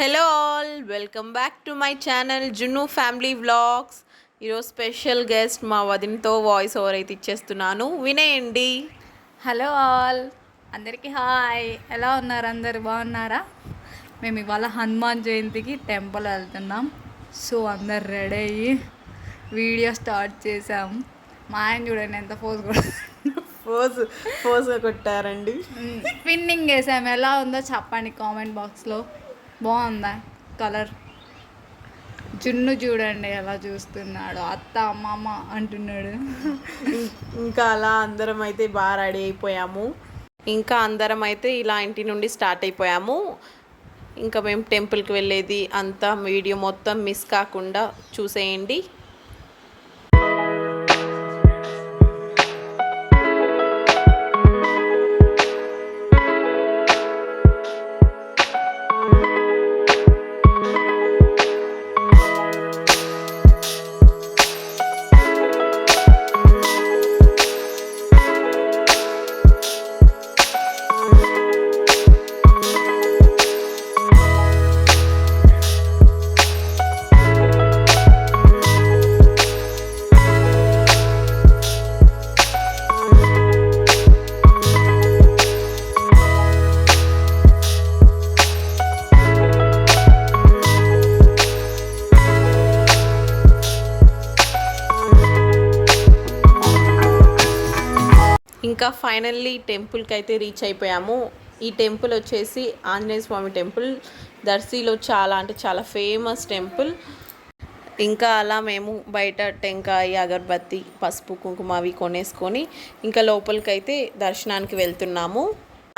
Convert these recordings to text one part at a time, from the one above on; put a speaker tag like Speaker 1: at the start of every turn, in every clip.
Speaker 1: Hello all, welcome back to my channel జున్ను family vlogs. ఈరోజు special guest మా వదినతో voice over అయితే ఇచ్చేస్తున్నాను, వినేయండి.
Speaker 2: హలో ఆల్, అందరికీ హాయ్. ఎలా ఉన్నారు? అందరు బాగున్నారా? మేము ఇవాళ హనుమాన్ జయంతికి టెంపుల్ వెళ్తున్నాం. సో అందరు రెడీ అయ్యి వీడియో స్టార్ట్ చేసాము. మా ఆయన చూడండి ఎంత పోజ్ కూడా
Speaker 1: ఫోజ్గా కొట్టారండి.
Speaker 2: స్పిన్నింగ్ వేసాము. ఎలా ఉందో చెప్పండి కామెంట్ బాక్స్లో. బాగుందా కలర్? జున్ను చూడండి ఎలా చూస్తున్నాడు, అత్త అమ్మమ్మ అంటున్నాడు.
Speaker 1: ఇంకా అలా అందరం అయితే బాగా రెడీ అయిపోయాము. ఇంకా అందరం అయితే ఇలా ఇంటి నుండి స్టార్ట్ అయిపోయాము. ఇంకా మేము టెంపుల్కి వెళ్ళేది అంతా వీడియో మొత్తం మిస్ కాకుండా చూసేయండి. ఇంకా ఫైనల్లీ టెంపుల్కి అయితే రీచ్ అయిపోయాము. ఈ టెంపుల్ వచ్చేసి ఆంజనేయ స్వామి టెంపుల్, దర్శిలో చాలా అంటే చాలా ఫేమస్ టెంపుల్. ఇంకా అలా మేము బయట టెంకాయ, అగరబత్తి, పసుపు, కుంకుమ అవి కొనేసుకొని ఇంకా లోపలికైతే దర్శనానికి వెళ్తున్నాము.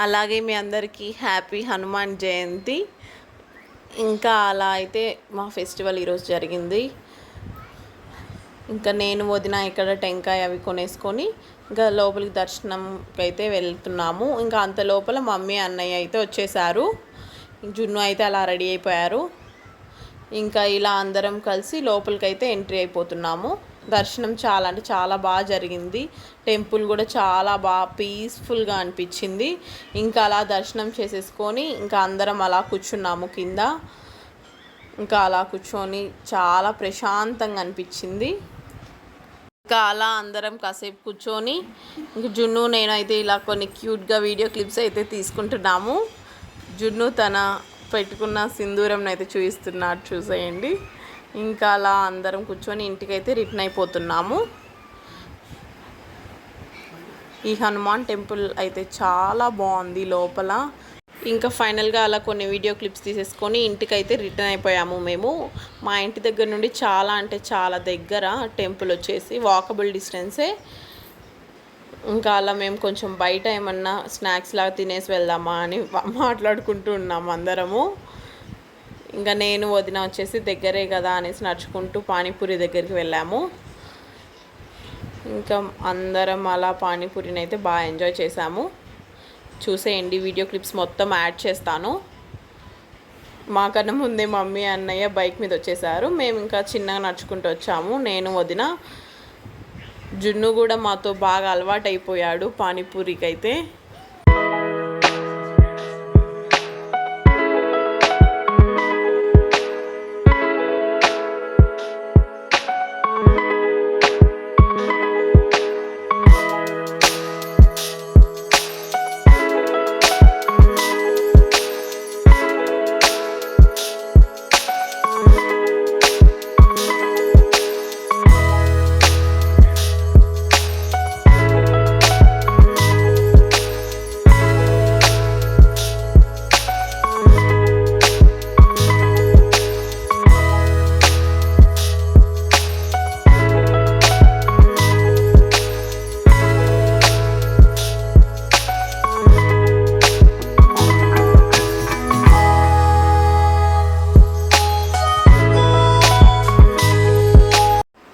Speaker 1: అలాగే మీ అందరికీ హ్యాపీ హనుమాన్ జయంతి. ఇంకా అలా అయితే మా ఫెస్టివల్ ఈరోజు జరిగింది. ఇంకా నేను వదిన ఇక్కడ టెంకాయ అవి కొనేసుకొని ఇంకా లోపలికి దర్శనంకి అయితే వెళ్తున్నాము. ఇంకా అంత లోపల మమ్మీ అన్నయ్య అయితే వచ్చేసారు. జున్ను అయితే అలా రెడీ అయిపోయారు. ఇంకా ఇలా అందరం కలిసి లోపలికి అయితే ఎంట్రీ అయిపోతున్నాము. దర్శనం చాలా అంటే చాలా బాగా జరిగింది. టెంపుల్ కూడా చాలా బాగా పీస్ఫుల్గా అనిపించింది. ఇంకా అలా దర్శనం చేసేసుకొని ఇంకా అందరం అలా కూర్చున్నాము కింద. ఇంకా అలా కూర్చొని చాలా ప్రశాంతంగా అనిపించింది. ఇంకా అలా అందరం కాసేపు కూర్చొని ఇంక జున్ను నేనైతే ఇలా కొన్ని క్యూట్గా వీడియో క్లిప్స్ అయితే తీసుకుంటున్నాము. జున్ను తన పెట్టుకున్న సింధూరం అయితే చూపిస్తున్నాడు, చూసేయండి. ఇంకా అలా అందరం కూర్చొని ఇంటికైతే రిటర్న్ అయిపోతున్నాము. ఈ హనుమాన్ టెంపుల్ అయితే చాలా బాగుంది లోపల. ఇంకా ఫైనల్గా అలా కొన్ని వీడియో క్లిప్స్ తీసేసుకొని ఇంటికైతే రిటర్న్ అయిపోయాము మేము. మా ఇంటి దగ్గర నుండి చాలా అంటే చాలా దగ్గర టెంపుల్ వచ్చేసి వాకబుల్ డిస్టెన్సే. ఇంకా అలా మేము కొంచెం బయట ఏమన్నా స్నాక్స్ లాగా తినేసి వెళ్దామా అని మాట్లాడుకుంటూ ఉన్నాము అందరము. ఇంకా నేను వదిన వచ్చేసి దగ్గరే కదా అనేసి నడుచుకుంటూ పానీపూరి దగ్గరికి వెళ్ళాము. ఇంకా అందరం అలా పానీపూరిని అయితే బాగా ఎంజాయ్ చేసాము. చూసేయండి, వీడియో క్లిప్స్ మొత్తం యాడ్ చేస్తాను. మాకన్నా ముందే మమ్మీ అన్నయ్య బైక్ మీద వచ్చేసారు. మేము ఇంకా చిన్నగా నడుచుకుంటూ వచ్చాము. నేను వదిన, జున్ను కూడా మాతో బాగా అలవాటు అయిపోయాడు పానీపూరికి అయితే.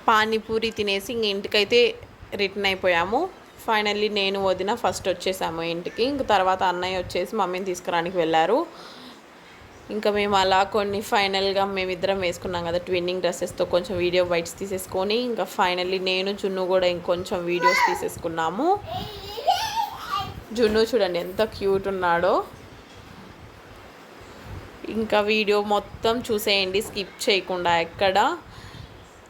Speaker 1: పానీపూరి తినేసి ఇంక ఇంటికైతే రిటర్న్ అయిపోయాము. ఫైనల్లీ నేను వదిన ఫస్ట్ వచ్చేసాము ఇంటికి. ఇంక తర్వాత అన్నయ్య వచ్చేసి మమ్మీని తీసుకురానికి వెళ్ళారు. ఇంకా మేము అలా కొన్ని ఫైనల్గా మేమిద్దరం వేసుకున్నాం కదా ట్విన్నింగ్ డ్రెస్సెస్తో కొంచెం వీడియో బైట్స్ తీసేసుకొని ఇంకా ఫైనల్లీ నేను జున్ను కూడా ఇంకొంచెం వీడియోస్ తీసేసుకున్నాము. జున్ను చూడండి ఎంత క్యూట్ ఉన్నాడో. ఇంకా వీడియో మొత్తం చూసేయండి, స్కిప్ చేయకుండా ఎక్కడ.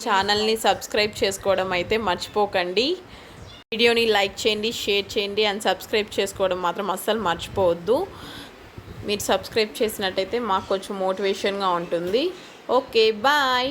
Speaker 1: ఛానల్ని సబ్స్క్రైబ్ చేసుకోవడం అయితే మర్చిపోకండి. వీడియోని లైక్ చేయండి, షేర్ చేయండి అండ్ సబ్స్క్రైబ్ చేసుకోవడం మాత్రం అస్సలు మర్చిపోవద్దు. మీరు సబ్స్క్రైబ్ చేసినట్టయితే మాకు కొంచెం మోటివేషన్గా ఉంటుంది. Okay, bye.